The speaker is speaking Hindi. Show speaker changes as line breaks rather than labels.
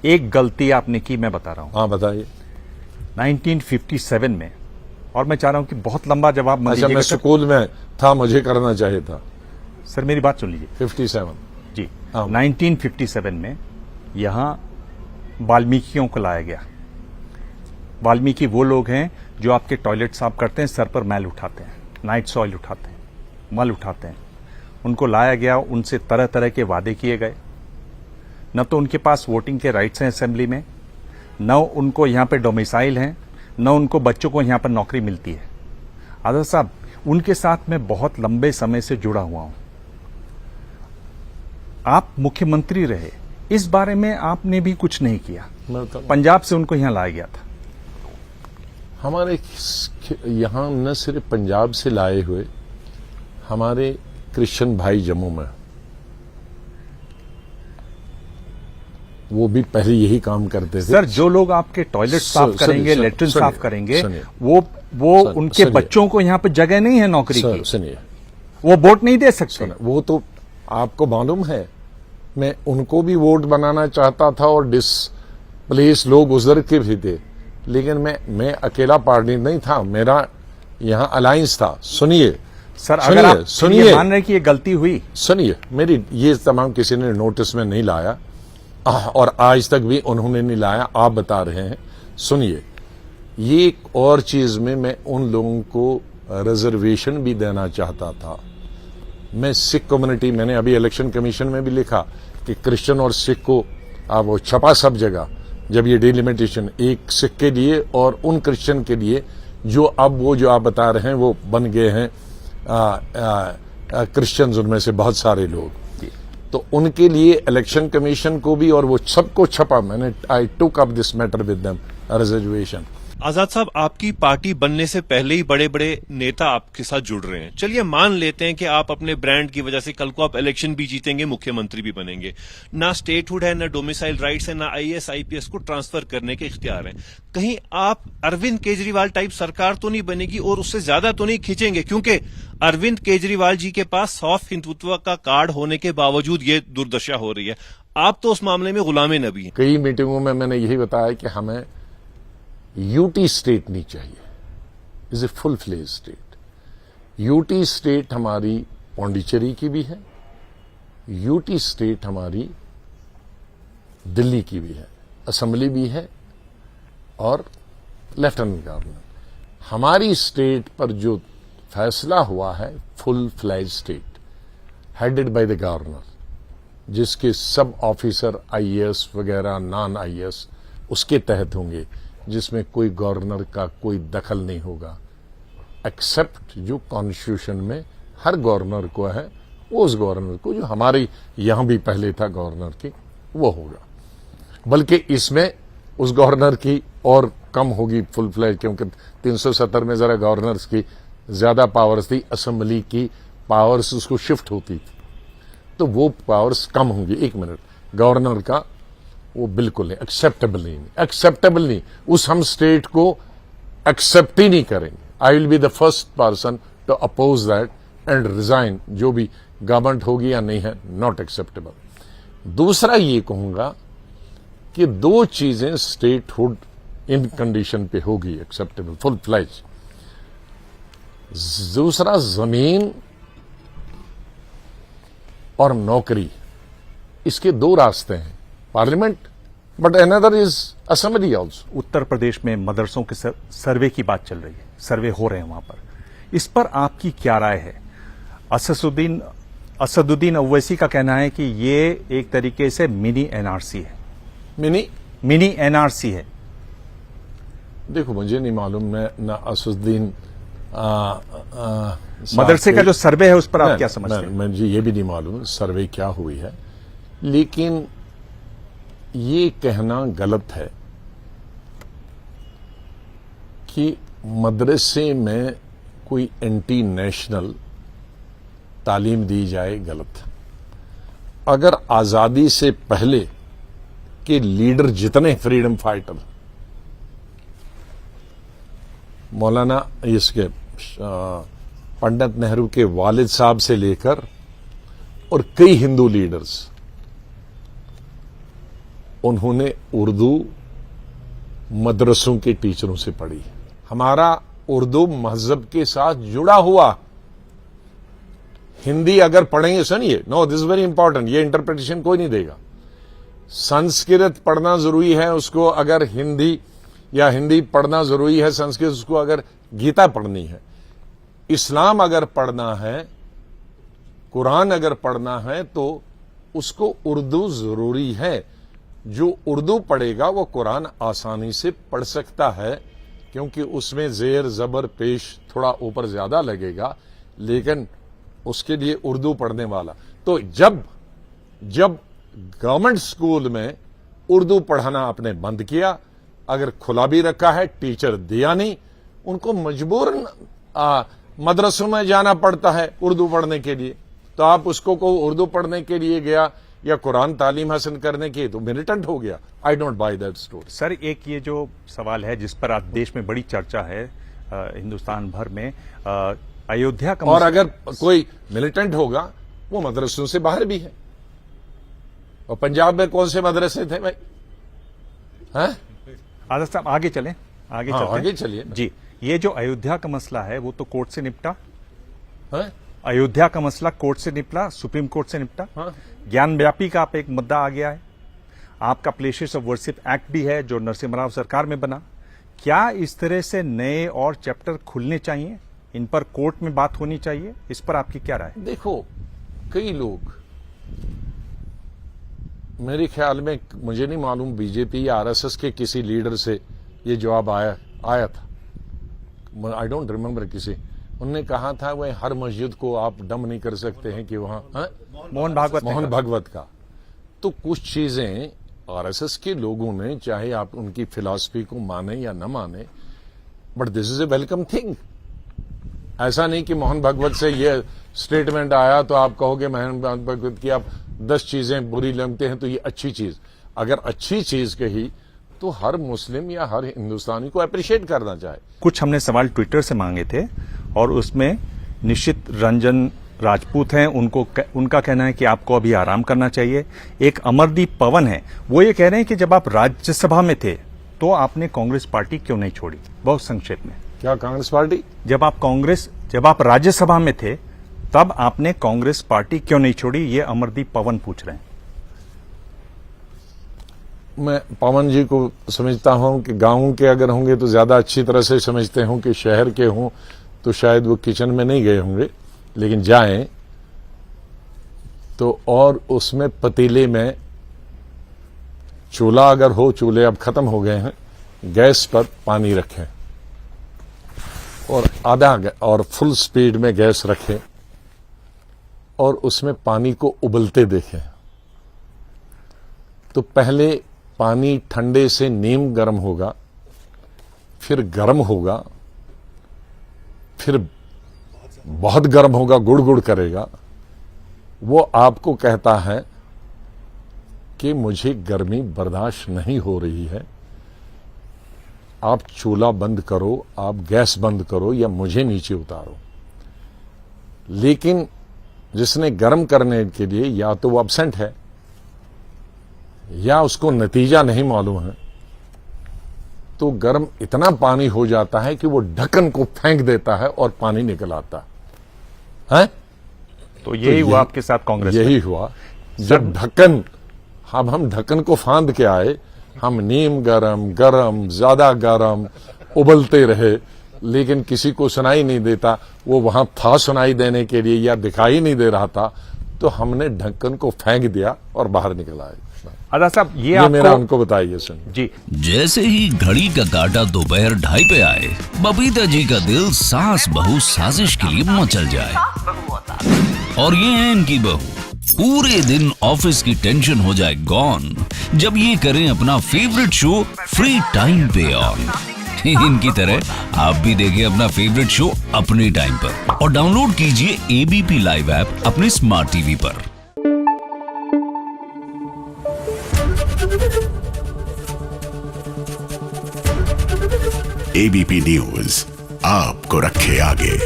एक गलती आपने की, मैं बता रहा हूं।
हाँ बताइए।
1957 में, और मैं चाह रहा हूं कि बहुत लंबा जवाब मत
अच्छा,
दीजिएगा
मैं
सर।
स्कूल में था, मुझे करना चाहिए था।
सर मेरी बात सुन लीजिए
57।
जी।
हाँ।
1957 में यहां वाल्मीकियों को लाया गया। वाल्मीकि वो लोग हैं जो आपके टॉयलेट साफ करते हैं, सर पर मैल उठाते हैं, नाइट सॉइल उठाते हैं, मल उठाते हैं। उनको लाया गया, उनसे तरह तरह के वादे किए गए। न तो उनके पास वोटिंग के राइट्स हैं असेंबली में, न उनको यहां पे डोमिसाइल हैं, न उनको बच्चों को यहां पर नौकरी मिलती है। आजाद साहब, उनके साथ मैं बहुत लंबे समय से जुड़ा हुआ हूं। आप मुख्यमंत्री रहे, इस बारे में आपने भी कुछ नहीं किया। पंजाब से उनको यहां लाया गया था।
हमारे यहाँ न सिर्फ पंजाब से लाए हुए, हमारे क्रिश्चियन भाई जम्मू में, वो भी पहले यही काम करते थे।
सर जो लोग आपके टॉयलेट साफ करेंगे, लेटरिन साफ करेंगे, वो उनके बच्चों को यहाँ पे जगह नहीं है नौकरी की।
सुनिए,
वो वोट नहीं दे सकते।
वो तो आपको मालूम है, मैं उनको भी वोट बनाना चाहता था और डिसप्लेस लोग उधर के भी थे, लेकिन मैं अकेला पार्टी नहीं था, मेरा यहाँ अलायंस था। सुनिए
सर, अगर आप सुनिए मान रहे कि ये गलती हुई,
सुनिए मेरी, ये तमाम किसी ने नोटिस में नहीं लाया और आज तक भी उन्होंने नहीं लाया, आप बता रहे हैं। सुनिए, ये एक और चीज में मैं उन लोगों को रिजर्वेशन भी देना चाहता था। मैं सिख कम्युनिटी, मैंने अभी इलेक्शन कमीशन में भी लिखा कि क्रिश्चियन और सिख को, आप वो छपा सब जगह, जब ये डिलिमिटेशन एक सिख के लिए और उन क्रिश्चियन के लिए जो अब वो जो आप बता रहे हैं वो बन गए हैं क्रिश्चियंस, उनमें से बहुत सारे लोग, तो उनके लिए इलेक्शन कमीशन को भी और वो सबको छपा। मैंने I took up this matter with them reservation.
Azad साहब, आपकी पार्टी बनने से पहले ही बड़े बड़े नेता आपके साथ जुड़ रहे हैं। चलिए मान लेते हैं कि आप अपने ब्रांड की वजह से कल को आप इलेक्शन भी जीतेंगे, मुख्यमंत्री भी बनेंगे। ना स्टेटहुड है, ना डोमिसाइल राइट्स है, ना आईएएस आईपीएस को ट्रांसफर करने के इख्तियार हैं। कहीं आप अरविंद केजरीवाल टाइप सरकार तो नहीं बनेगी और उससे ज्यादा तो नहीं खींचेंगे? क्योंकि अरविंद केजरीवाल जी के पास सॉफ्ट हिंदुत्व का कार्ड होने के बावजूद ये दुर्दशा हो रही है। आप तो उस मामले में गुलाम नबी हैं।
कई मीटिंगों में मैंने यही बताया कि हमें यूटी स्टेट नहीं चाहिए, is a full fledge state. UT state हमारी पौंडीचेरी की भी है, यूटी स्टेट हमारी दिल्ली की भी है, असेंबली भी है और लेफ्टिनेंट गवर्नर। हमारी स्टेट पर जो फैसला हुआ है, full fledge state headed by the governor, जिसके सब ऑफिसर आईएएस वगैरह नॉन आईएएस उसके तहत होंगे, जिसमें कोई गवर्नर का कोई दखल नहीं होगा, एक्सेप्ट जो कॉन्स्टिट्यूशन में हर गवर्नर को है, उस गवर्नर को जो हमारे यहां भी पहले था गवर्नर की, वो होगा। बल्कि इसमें उस गवर्नर की और कम होगी फुल फ्लैज, क्योंकि 370 में जरा गवर्नर्स की ज्यादा पावर्स थी, असेंबली की पावर्स उसको शिफ्ट होती थी, तो वो पावर्स कम होंगी। एक मिनट, गवर्नर का वो बिल्कुल नहीं, एक्सेप्टेबल नहीं, उस हम स्टेट को एक्सेप्ट ही नहीं करेंगे। I will be the first person to oppose that and resign, जो भी गवर्नमेंट होगी या नहीं है, नॉट एक्सेप्टेबल। दूसरा ये कहूंगा कि दो चीजें स्टेटहुड इन कंडीशन पे होगी एक्सेप्टेबल, फुल फ्लैज। दूसरा, जमीन और नौकरी, इसके दो रास्ते हैं, parliament but another is assembly also.
Uttar Pradesh में मदरसों के सर्वे की बात चल रही है, सर्वे हो रहे हैं वहां पर, इस पर आपकी क्या राय है? असदुद्दीन ओवैसी का कहना है कि ये एक तरीके से मिनी एनआरसी है। मिनी एनआरसी है।
देखो, मुझे नहीं मालूम, मैं ना असदुद्दीन
मदरसे का जो सर्वे है उस पर आप क्या समझते हैं?
मुझे ये भी नहीं मालूम सर्वे क्या हुई है, लेकिन ये कहना गलत है कि मदरसे में कोई एंटी नेशनल तालीम दी जाए, गलत। अगर आजादी से पहले के लीडर जितने फ्रीडम फाइटर, मौलाना इसके पंडित नेहरू के वालिद साहब से लेकर और कई हिंदू लीडर्स उन्होंने उर्दू मदरसों के टीचरों से पढ़ी। हमारा उर्दू मजहब के साथ जुड़ा हुआ। हिंदी अगर पढ़ेंगे, सुनिए, no this is very important, ये इंटरप्रिटेशन कोई नहीं देगा। संस्कृत पढ़ना जरूरी है उसको, अगर हिंदी या हिंदी पढ़ना जरूरी है संस्कृत उसको, अगर गीता पढ़नी है, इस्लाम अगर पढ़ना है, कुरान अगर पढ़ना है, तो उसको उर्दू जरूरी है। जो उर्दू पढ़ेगा वो कुरान आसानी से पढ़ सकता है, क्योंकि उसमें जेर जबर पेश थोड़ा ऊपर ज्यादा लगेगा, लेकिन उसके लिए उर्दू पढ़ने वाला। तो जब गवर्नमेंट स्कूल में उर्दू पढ़ाना आपने बंद किया, अगर खुला भी रखा है, टीचर दिया नहीं, उनको मजबूरन मदरसों में जाना पड़ता है उर्दू पढ़ने के लिए। तो आप उसको को उर्दू पढ़ने के लिए गया या कुरान तालीम हासिल करने के, तो मिलिटेंट हो गया। I don't by that story.
Sir, एक ये जो सवाल है जिस पर आज देश में बड़ी चर्चा है हिंदुस्तान भर में, अयोध्या का,
और अगर कोई मिलिटेंट होगा वो मदरसों से बाहर भी है। और पंजाब में कौन से मदरसे थे भाई? हैं?
आजाद साहब आगे चलें, आगे चलते हैं।
आगे चलिए
जी। ये जो अयोध्या का मसला है वो तो कोर्ट से निपटा
है?
अयोध्या का मसला कोर्ट से निपटा, सुप्रीम कोर्ट से निपटा।
हाँ।
ज्ञान व्यापी का आप एक मुद्दा आ गया है। आपका प्लेसेस ऑफ वर्शिप एक्ट भी है जो नरसिम्हा राव सरकार में बना। क्या इस तरह से नए और चैप्टर खुलने चाहिए? इन पर कोर्ट में बात होनी चाहिए? इस पर आपकी क्या राय?
देखो, कई लोग, मेरे ख्याल में, मुझे नहीं मालूम बीजेपी या आरएसएस के किसी लीडर से ये जवाब आया था, आई डोंट रिमेम्बर किसी, उन्होंने कहा था वह हर मस्जिद को आप डम नहीं कर सकते हैं कि वहां
मोहन भागवत
का। तो कुछ चीजें आरएसएस के लोगों ने, चाहे आप उनकी फिलॉसफी को माने या न माने, but this is a welcome thing. ऐसा नहीं कि मोहन भागवत से ये स्टेटमेंट आया तो आप कहोगे मोहन भागवत की आप 10 चीजें बुरी लगते हैं तो ये अच्छी चीज। अगर अच्छी चीज कही तो हर मुस्लिम या हर हिंदुस्तानी को अप्रिशिएट करना चाहिए।
कुछ हमने सवाल ट्विटर से मांगे थे और उसमें निश्चित रंजन राजपूत हैं, उनका कहना है कि आपको अभी आराम करना चाहिए। एक अमरदीप पवन है, वो ये कह रहे हैं कि जब आप राज्यसभा में थे तो आपने कांग्रेस पार्टी क्यों नहीं छोड़ी? बहुत संक्षेप में।
क्या कांग्रेस पार्टी?
जब आप राज्यसभा में थे तब आपने कांग्रेस पार्टी क्यों नहीं छोड़ी? ये अमरदीप पवन पूछ रहे हैं।
मैं पवन जी को समझता हूं कि गांव के अगर होंगे तो ज्यादा अच्छी तरह से समझते हूं, कि शहर के हों तो शायद वो किचन में नहीं गए होंगे, लेकिन जाएं तो और उसमें पतीले में चूल्हा अगर हो, चूल्हे अब खत्म हो गए हैं, गैस पर पानी रखें और फुल स्पीड में गैस रखें और उसमें पानी को उबलते देखें। तो पहले पानी ठंडे से नीम गर्म होगा, फिर गर्म होगा, फिर बहुत गर्म होगा, गुड़ गुड़ करेगा। वो आपको कहता है कि मुझे गर्मी बर्दाश्त नहीं हो रही है, आप चूल्हा बंद करो, आप गैस बंद करो या मुझे नीचे उतारो। लेकिन जिसने गर्म करने के लिए या तो वो एब्सेंट है या उसको नतीजा नहीं मालूम है, तो गर्म इतना पानी हो जाता है कि वो ढक्कन को फेंक देता है और पानी निकल आता है।
तो यही हुआ आपके साथ कांग्रेस में?
यही हुआ। जब ढक्कन, हम ढक्कन को फांद के आए, हम नीम गरम ज्यादा गरम उबलते रहे, लेकिन किसी को सुनाई नहीं देता। वो वहां था सुनाई देने के लिए या दिखाई नहीं दे रहा था, तो हमने ढक्कन को फेंक दिया और बाहर निकल आए।
आजाद साहब, ये
मेरा उनको बताइए। सुन
जी।
जैसे ही घड़ी का काटा दोपहर 2:30 पे आए, बबीता जी का दिल सास बहू साजिश के लिए मचल जाए। और ये है इनकी बहू, पूरे दिन ऑफिस की टेंशन हो जाए गॉन जब ये करें अपना फेवरेट शो फ्री टाइम पे ऑन। इनकी तरह आप भी देखें अपना फेवरेट शो अपने टाइम पर और डाउनलोड कीजिए एबीपी लाइव ऐप अपने स्मार्ट टीवी पर।
एबीपी न्यूज आपको रखे आगे।